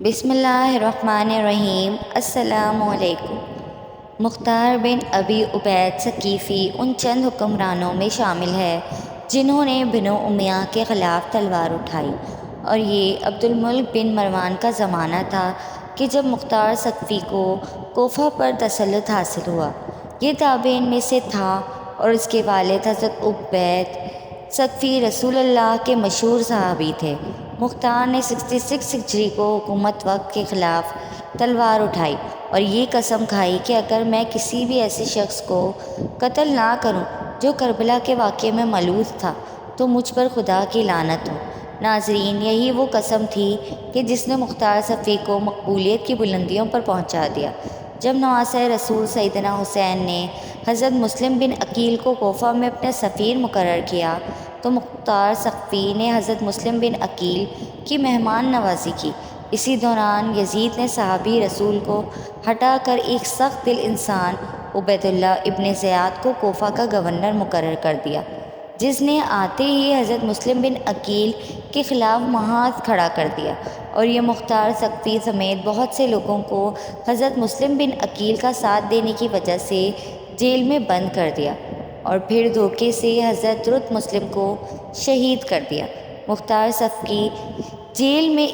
بسم اللہ الرحمن الرحیم۔ السلام علیکم۔ مختار بن ابی عبید ثقیفی ان چند حکمرانوں میں شامل ہے جنہوں نے بنو امیہ کے خلاف تلوار اٹھائی، اور یہ عبد الملک بن مروان کا زمانہ تھا کہ جب مختار ثقفی کو کوفہ پر تسلط حاصل ہوا۔ یہ تابعین میں سے تھا اور اس کے والد حضرت عبید ثقفی رسول اللہ کے مشہور صحابی تھے۔ مختار نے 66 ہجری کو حکومت وقت کے خلاف تلوار اٹھائی اور یہ قسم کھائی کہ اگر میں کسی بھی ایسے شخص کو قتل نہ کروں جو کربلا کے واقعے میں ملوث تھا تو مجھ پر خدا کی لعنت ہو۔ ناظرین، یہی وہ قسم تھی کہ جس نے مختار ثقفی کو مقبولیت کی بلندیوں پر پہنچا دیا۔ جب نواسۂ رسول سیدنا حسین نے حضرت مسلم بن عقیل کو کوفہ میں اپنا سفیر مقرر کیا تو مختار ثقفی نے حضرت مسلم بن عقیل کی مہمان نوازی کی۔ اسی دوران یزید نے صحابی رسول کو ہٹا کر ایک سخت دل انسان عبید اللہ ابن زیاد کو کوفہ کا گورنر مقرر کر دیا، جس نے آتے ہی حضرت مسلم بن عقیل کے خلاف محاذ کھڑا کر دیا، اور یہ مختار ثقفی سمیت بہت سے لوگوں کو حضرت مسلم بن عقیل کا ساتھ دینے کی وجہ سے جیل میں بند کر دیا، اور پھر دھوکے سے حضرت رت مسلم کو شہید کر دیا۔ مختار ثقفی جیل میں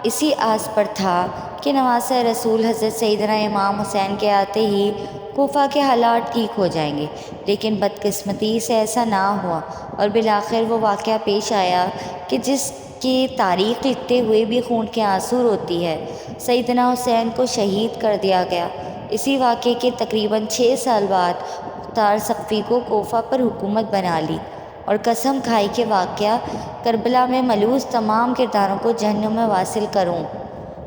اسی آس پر تھا کہ نواسۂ رسول حضرت سیدنا امام حسین کے آتے ہی کوفہ کے حالات ٹھیک ہو جائیں گے، لیکن بدقسمتی سے ایسا نہ ہوا، اور بالآخر وہ واقعہ پیش آیا کہ جس کی تاریخ لکھتے ہوئے بھی خون کے آنسو روتی ہے۔ سیدنا حسین کو شہید کر دیا گیا۔ اسی واقعے کے تقریباً 6 سال بعد مختار ثقفی کو کوفہ پر حکومت بنا لی اور قسم کھائی کہ واقعہ کربلا میں ملوث تمام کرداروں کو جہنم میں واصل کروں۔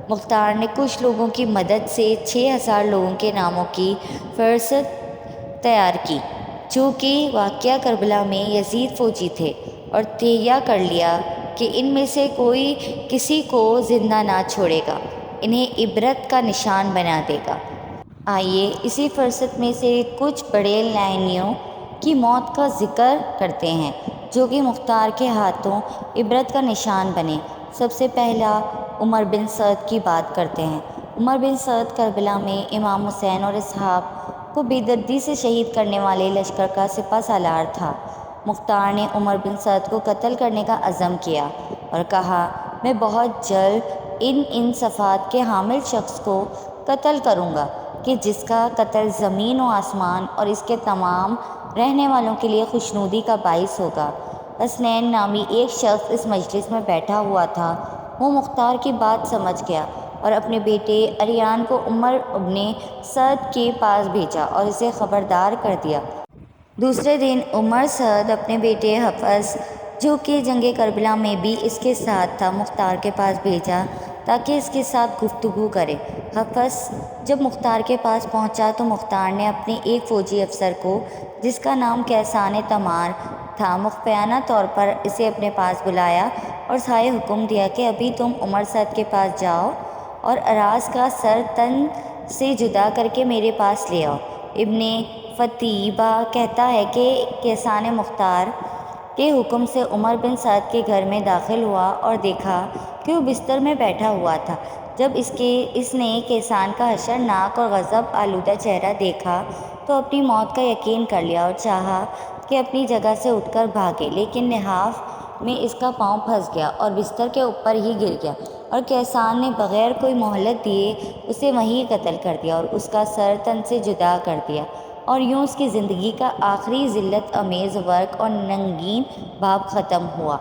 مختار نے کچھ لوگوں کی مدد سے 6000 لوگوں کے ناموں کی فہرست تیار کی، چونکہ واقعہ کربلا میں یزید فوجی تھے، اور تہیہ کر لیا کہ ان میں سے کوئی کسی کو زندہ نہ چھوڑے گا، انہیں عبرت کا نشان بنا دے گا۔ آئیے اسی فہرست میں سے کچھ بڑے لعنیوں کی موت کا ذکر کرتے ہیں جو کہ مختار کے ہاتھوں عبرت کا نشان بنے۔ سب سے پہلا عمر بن سعد کی بات کرتے ہیں۔ عمر بن سعد کربلا میں امام حسین اور اصحاب کو بے دردی سے شہید کرنے والے لشکر کا سپہ سالار تھا۔ مختار نے عمر بن سعد کو قتل کرنے کا عزم کیا اور کہا، میں بہت جلد ان صفات کے حامل شخص کو قتل کروں گا کہ جس کا قتل زمین و آسمان اور اس کے تمام رہنے والوں کے لیے خوشنودی کا باعث ہوگا۔ حسنین نامی ایک شخص اس مجلس میں بیٹھا ہوا تھا۔ وہ مختار کی بات سمجھ گیا اور اپنے بیٹے اریان کو عمر ابن سعد کے پاس بھیجا اور اسے خبردار کر دیا۔ دوسرے دن عمر سعد اپنے بیٹے حفص، جو کہ جنگ کربلا میں بھی اس کے ساتھ تھا، مختار کے پاس بھیجا تاکہ اس کے ساتھ گفتگو کرے۔ حفص جب مختار کے پاس پہنچا تو مختار نے اپنے ایک فوجی افسر کو، جس کا نام کیسان تمار تھا، مخفیانہ طور پر اسے اپنے پاس بلایا اور سائے حکم دیا کہ ابھی تم عمر سعد کے پاس جاؤ اور اراز کا سر تن سے جدا کر کے میرے پاس لے آؤ۔ ابن فتیبہ کہتا ہے کہ کیسان مختار کے حکم سے عمر بن سعد کے گھر میں داخل ہوا اور دیکھا کہ وہ بستر میں بیٹھا ہوا تھا۔ جب اس نے کیسان کا حشرناک اور غضب آلودہ چہرہ دیکھا تو اپنی موت کا یقین کر لیا اور چاہا کہ اپنی جگہ سے اٹھ کر بھاگے، لیکن لحاف میں اس کا پاؤں پھنس گیا اور بستر کے اوپر ہی گر گیا، اور کیسان نے بغیر کوئی مہلت دیے اسے وہیں قتل کر دیا اور اس کا سر تن سے جدا کر دیا، اور یوں اس کی زندگی کا آخری ذلت امیز ورق اور ننگین باب ختم ہوا۔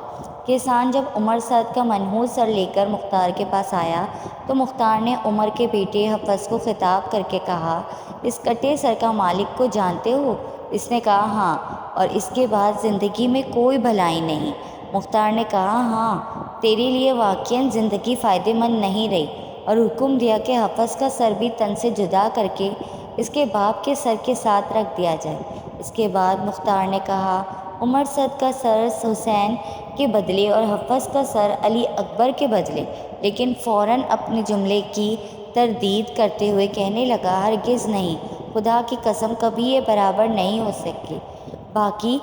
کیسان جب عمر سعد کا منحوس سر لے کر مختار کے پاس آیا تو مختار نے عمر کے بیٹے حفص کو خطاب کر کے کہا، اس کٹے سر کا مالک کو جانتے ہو؟ اس نے کہا، ہاں، اور اس کے بعد زندگی میں کوئی بھلائی نہیں۔ مختار نے کہا، ہاں، تیرے لیے واقعاً زندگی فائدہ مند نہیں رہی، اور حکم دیا کہ حفص کا سر بھی تن سے جدا کر کے اس کے باپ کے سر کے ساتھ رکھ دیا جائے۔ اس کے بعد مختار نے کہا، عمر سعد کا سر حسین کے بدلے اور حفص کا سر علی اکبر کے بدلے، لیکن فوراً اپنے جملے کی تردید کرتے ہوئے کہنے لگا، ہرگز نہیں، خدا کی قسم کبھی یہ برابر نہیں ہو سکے۔ باقی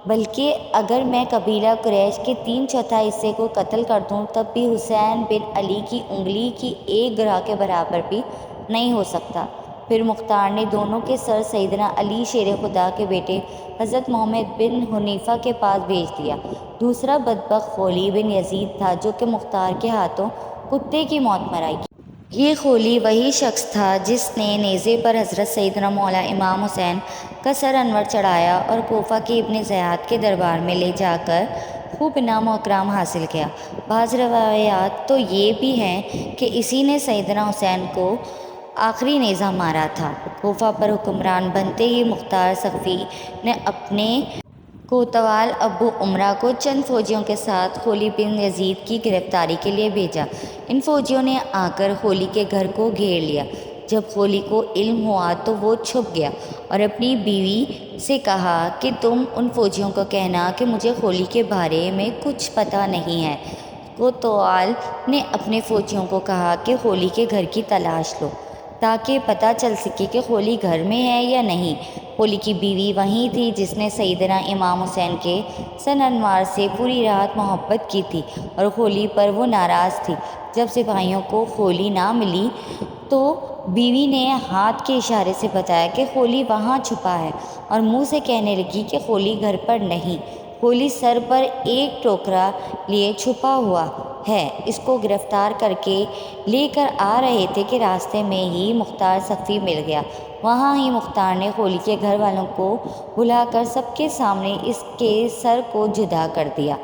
بلکہ اگر میں قبیلہ قریش کے 3/4 حصے کو قتل کر دوں تب بھی حسین بن علی کی انگلی کی ایک گرہ کے برابر بھی نہیں ہو سکتا۔ پھر مختار نے دونوں کے سر سیدنا علی شیر خدا کے بیٹے حضرت محمد بن حنیفہ کے پاس بھیج دیا۔ دوسرا بدبخت خولی بن یزید تھا جو کہ مختار کے ہاتھوں کتے کی موت مرائی گیا۔ یہ خولی وہی شخص تھا جس نے نیزے پر حضرت سیدنا مولا امام حسین کا سر انور چڑھایا اور کوفہ کے ابن زیاد کے دربار میں لے جا کر خوب انعام و اکرام حاصل کیا۔ بعض روایات تو یہ بھی ہیں کہ اسی نے سیدنا حسین کو آخری نیزہ مارا تھا۔ کوفہ پر حکمران بنتے ہی مختار سقفی نے اپنے کوتوال ابو عمرہ کو چند فوجیوں کے ساتھ خولی بن یزید کی گرفتاری کے لیے بھیجا۔ ان فوجیوں نے آ کر خولی کے گھر کو گھیر لیا۔ جب خولی کو علم ہوا تو وہ چھپ گیا اور اپنی بیوی سے کہا کہ تم ان فوجیوں کو کہنا کہ مجھے خولی کے بارے میں کچھ پتہ نہیں ہے۔ کوتوال نے اپنے فوجیوں کو کہا کہ خولی کے گھر کی تلاش لو تاکہ پتہ چل سکے کہ خولی گھر میں ہے یا نہیں۔ خولی کی بیوی وہیں تھی جس نے سیدنا امام حسین کے سن انوار سے پوری رات محبت کی تھی اور خولی پر وہ ناراض تھی۔ جب سپاہیوں کو خولی نہ ملی تو بیوی نے ہاتھ کے اشارے سے بتایا کہ خولی وہاں چھپا ہے اور منہ سے کہنے لگی کہ خولی گھر پر نہیں، خولی سر پر ایک ٹوکرا لیے چھپا ہوا ہے، اس کو گرفتار کر کے لے کر آ رہے تھے کہ راستے میں ہی مختار سقفی مل گیا۔ وہاں ہی مختار نے خولی کے گھر والوں کو بلا کر سب کے سامنے اس کے سر کو جدا کر دیا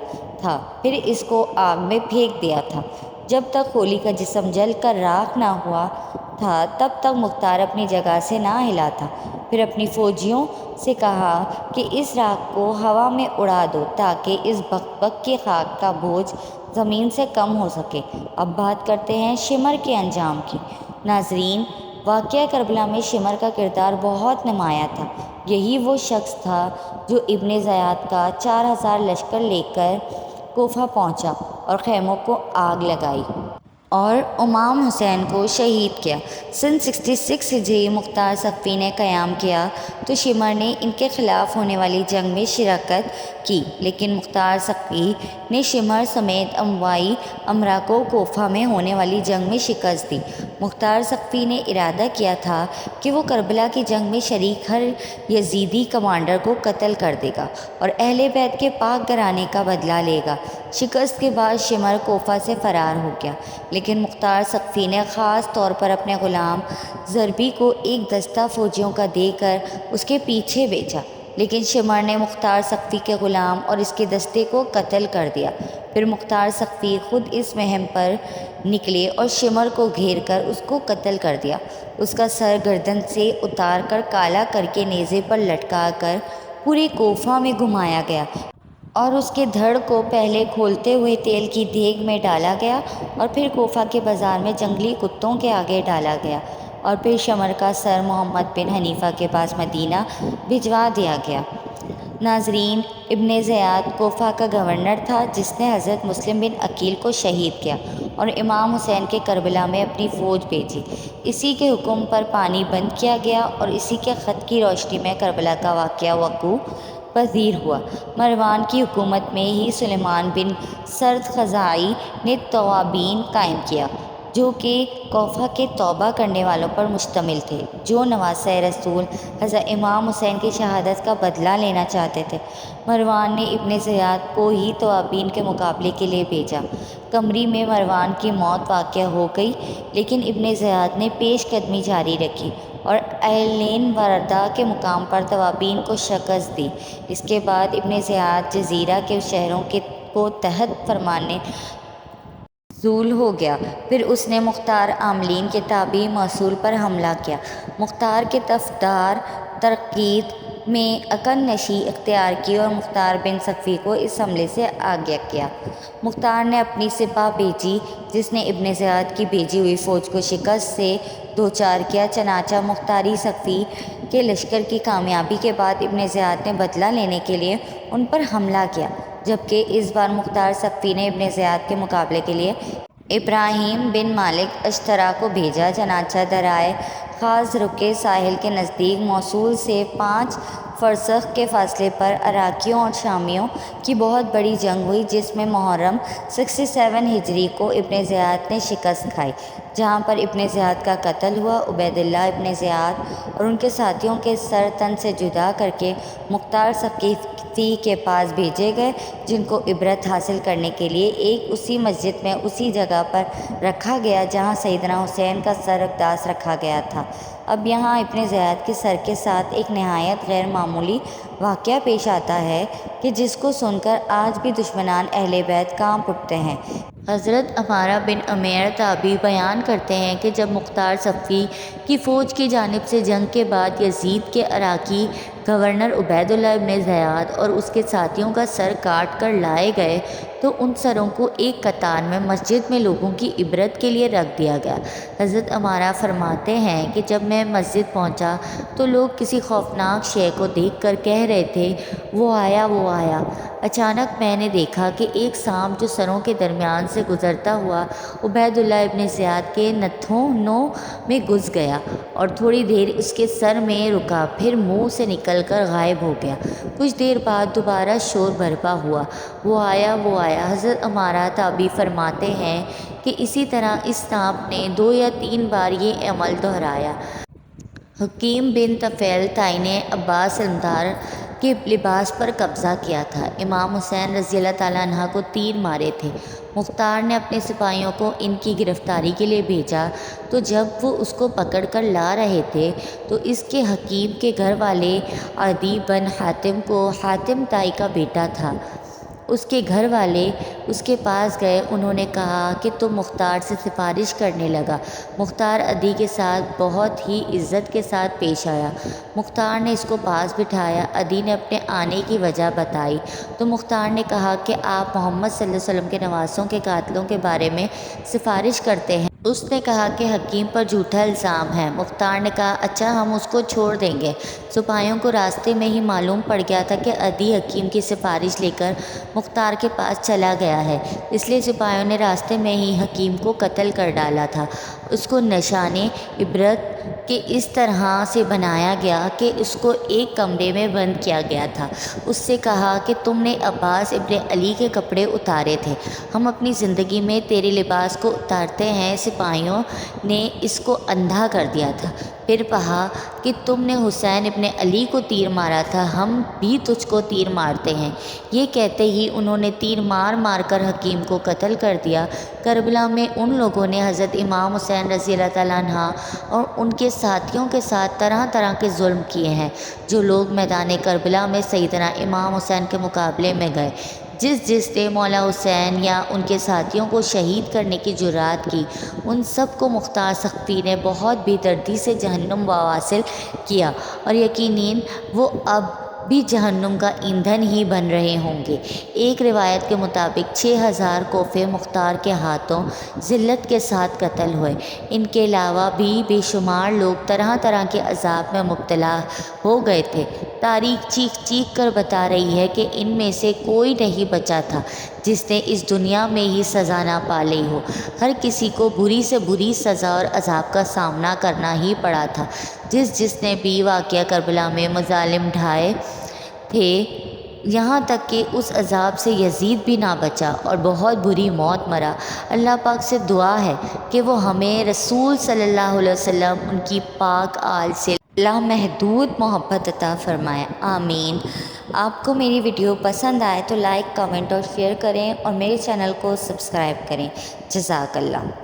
تھا، پھر اس کو آگ میں پھینک دیا تھا۔ جب تک خولی کا جسم جل کر راکھ نہ ہوا تھا تب تک مختار اپنی جگہ سے نہ ہلا تھا۔ پھر اپنی فوجیوں سے کہا کہ اس راکھ کو ہوا میں اڑا دو تاکہ اس بک کی خاک کا بوجھ زمین سے کم ہو سکے۔ اب بات کرتے ہیں شمر کے انجام کی۔ ناظرین، واقعہ کربلا میں شمر کا کردار بہت نمایاں تھا۔ یہی وہ شخص تھا جو ابن زیاد کا 4000 لشکر لے کر کوفہ پہنچا اور خیموں کو آگ لگائی اور امام حسین کو شہید کیا۔ سن 66 ہجری مختار سقفی نے قیام کیا تو شمر نے ان کے خلاف ہونے والی جنگ میں شرکت کی، لیکن مختار سقفی نے شمر سمیت اموائی امرا کو کوفہ میں ہونے والی جنگ میں شکست دی۔ مختار سقفی نے ارادہ کیا تھا کہ وہ کربلا کی جنگ میں شریک ہر یزیدی کمانڈر کو قتل کر دے گا اور اہل بیت کے پاک گھرانے کا بدلہ لے گا۔ شکست کے بعد شمر کوفہ سے فرار ہو گیا، لیکن مختار سقفی نے خاص طور پر اپنے غلام ضربی کو ایک دستہ فوجیوں کا دے کر اس کے پیچھے بھیجا، لیکن شمر نے مختار سقفی کے غلام اور اس کے دستے کو قتل کر دیا۔ پھر مختار سقفی خود اس مہم پر نکلے اور شمر کو گھیر کر اس کو قتل کر دیا۔ اس کا سر گردن سے اتار کر کالا کر کے نیزے پر لٹکا کر پورے کوفہ میں گھمایا گیا اور اس کے دھڑ کو پہلے کھولتے ہوئے تیل کی دیگ میں ڈالا گیا اور پھر کوفہ کے بازار میں جنگلی کتوں کے آگے ڈالا گیا اور پھر شمر کا سر محمد بن حنیفہ کے پاس مدینہ بھجوا دیا گیا۔ ناظرین، ابن زیاد کوفہ کا گورنر تھا جس نے حضرت مسلم بن عقیل کو شہید کیا اور امام حسین کے کربلا میں اپنی فوج بھیجی۔ اسی کے حکم پر پانی بند کیا گیا اور اسی کے خط کی روشنی میں کربلا کا واقعہ وقوع پذیر ہوا۔ مروان کی حکومت میں ہی سلیمان بن سرد خزاعی نے توابین قائم کیا جو کہ کوفہ کے توبہ کرنے والوں پر مشتمل تھے جو نواسہ رسول حضرت امام حسین کی شہادت کا بدلہ لینا چاہتے تھے۔ مروان نے ابن زیاد کو ہی توابین کے مقابلے کے لیے بھیجا۔ قمری میں مروان کی موت واقع ہو گئی، لیکن ابن زیاد نے پیش قدمی جاری رکھی اور عین وردہ کے مقام پر توابین کو شکست دی۔ اس کے بعد ابن زیاد جزیرہ کے شہروں کو تحت فرمانے نزول ہو گیا۔ پھر اس نے مختار عاملین کے تابعی موصول پر حملہ کیا۔ مختار کے طرفدار ترقیت میں عقن نشی اختیار کی اور مختار بن سقفی کو اس حملے سے آگاہ کیا۔ مختار نے اپنی سپاہ بھیجی جس نے ابن زیاد کی بھیجی ہوئی فوج کو شکست سے دوچار کیا، چنانچہ مختاری سقفی کے لشکر کی کامیابی کے بعد ابن زیاد نے بدلہ لینے کے لیے ان پر حملہ کیا، جبکہ اس بار مختار سقفی نے ابن زیاد کے مقابلے کے لیے ابراہیم بن مالک اشترا کو بھیجا۔ چنانچہ دریائے خازرہ کے ساحل کے نزدیک موصول سے 5 فرسخ کے فاصلے پر عراقیوں اور شامیوں کی بہت بڑی جنگ ہوئی، جس میں محرم 67 ہجری کو ابن زیاد نے شکست کھائی، جہاں پر ابن زیاد کا قتل ہوا۔ عبید اللہ ابن زیاد اور ان کے ساتھیوں کے سر تن سے جدا کر کے مختار ثقیفی کے پاس بھیجے گئے، جن کو عبرت حاصل کرنے کے لیے ایک اسی مسجد میں اسی جگہ پر رکھا گیا جہاں سیدنا حسین کا سر اقداس رکھا گیا تھا۔ اب یہاں ابن زیاد کے سر کے ساتھ ایک نہایت غیر معمولی واقعہ پیش آتا ہے کہ جس کو سن کر آج بھی دشمنان اہل بیت کانپ اٹھتے ہیں۔ حضرت عمارہ بن عمیر تابعی بیان کرتے ہیں کہ جب مختار ثقفی کی فوج کی جانب سے جنگ کے بعد یزید کے عراقی گورنر عبید اللہ ابن زیاد اور اس کے ساتھیوں کا سر کاٹ کر لائے گئے تو ان سروں کو ایک قطار میں مسجد میں لوگوں کی عبرت کے لیے رکھ دیا گیا۔ حضرت عمارہ فرماتے ہیں کہ جب میں مسجد پہنچا تو لوگ کسی خوفناک شے کو دیکھ کر کہہ رہے تھے، وہ آیا، وہ آیا۔ اچانک میں نے دیکھا کہ ایک سانپ جو سروں کے درمیان سے گزرتا ہوا عبید اللہ ابن زیاد کے نتھنوں میں گھس گیا اور تھوڑی دیر اس کے سر میں رکا، پھر منہ سے نکل کر غائب ہو گیا۔ کچھ دیر بعد دوبارہ شور برپا ہوا، وہ آیا، وہ آیا۔ حضرت عمارہ تابعی فرماتے ہیں کہ اسی طرح اس سانپ نے 2 یا 3 بار یہ عمل دہرایا۔ حکیم بن طفیل طائی نے عباس علمدار کے لباس پر قبضہ کیا تھا۔ امام حسین رضی اللہ تعالیٰ عنہ کو تیر مارے تھے۔ مختار نے اپنے سپاہیوں کو ان کی گرفتاری کے لیے بھیجا تو جب وہ اس کو پکڑ کر لا رہے تھے تو اس کے حکیم کے گھر والے عدی بن حاتم کو، حاتم طائی کا بیٹا تھا، اس کے گھر والے اس کے پاس گئے۔ انہوں نے کہا کہ تم مختار سے سفارش کرنے لگا۔ مختار عدی کے ساتھ بہت ہی عزت کے ساتھ پیش آیا۔ مختار نے اس کو پاس بٹھایا۔ عدی نے اپنے آنے کی وجہ بتائی تو مختار نے کہا کہ آپ محمد صلی اللہ علیہ وسلم کے نواسوں کے قاتلوں کے بارے میں سفارش کرتے ہیں۔ اس نے کہا کہ حکیم پر جھوٹا الزام ہے۔ مختار نے کہا اچھا، ہم اس کو چھوڑ دیں گے۔ سپاہیوں کو راستے میں ہی معلوم پڑ گیا تھا کہ عدی حکیم کی سفارش لے کر مختار کے پاس چلا گیا ہے، اس لیے سپاہیوں نے راستے میں ہی حکیم کو قتل کر ڈالا تھا۔ اس کو نشان عبرت کہ اس طرح سے بنایا گیا کہ اس کو ایک کمرے میں بند کیا گیا تھا۔ اس سے کہا کہ تم نے عباس ابن علی کے کپڑے اتارے تھے، ہم اپنی زندگی میں تیرے لباس کو اتارتے ہیں۔ سپاہیوں نے اس کو اندھا کر دیا تھا۔ پھر کہا کہ تم نے حسین ابن علی کو تیر مارا تھا، ہم بھی تجھ کو تیر مارتے ہیں۔ یہ کہتے ہی انہوں نے تیر مار مار کر حکیم کو قتل کر دیا۔ کربلا میں ان لوگوں نے حضرت امام حسین رضی اللہ تعالیٰ عنہ اور ان کے ساتھیوں کے ساتھ طرح طرح کے ظلم کیے ہیں۔ جو لوگ میدان کربلا میں سیدنا امام حسین کے مقابلے میں گئے، جس نے مولا حسین یا ان کے ساتھیوں کو شہید کرنے کی جرات کی، ان سب کو مختار ثقفی نے بہت بے دردی سے جہنم واصل کیا، اور یقیناً وہ اب بھی جہنم کا ایندھن ہی بن رہے ہوں گے۔ ایک روایت کے مطابق 6000 کوفے مختار کے ہاتھوں ذلت کے ساتھ قتل ہوئے۔ ان کے علاوہ بھی بے شمار لوگ طرح طرح کے عذاب میں مبتلا ہو گئے تھے۔ تاریخ چیخ چیخ کر بتا رہی ہے کہ ان میں سے کوئی نہیں بچا تھا جس نے اس دنیا میں ہی سزا نہ پا لی ہو۔ ہر کسی کو بری سے بری سزا اور عذاب کا سامنا کرنا ہی پڑا تھا۔ جس نے بھی واقعہ کربلا میں مظالم ڈھائے تھے، یہاں تک کہ اس عذاب سے یزید بھی نہ بچا اور بہت بری موت مرا۔ اللہ پاک سے دعا ہے کہ وہ ہمیں رسول صلی اللہ علیہ وسلم، ان کی پاک آل سے لامحدود محبت عطا فرمائے، آمین۔ آپ کو میری ویڈیو پسند آئے تو لائک، کمنٹ اور شیئر کریں اور میرے چینل کو سبسکرائب کریں۔ جزاک اللہ۔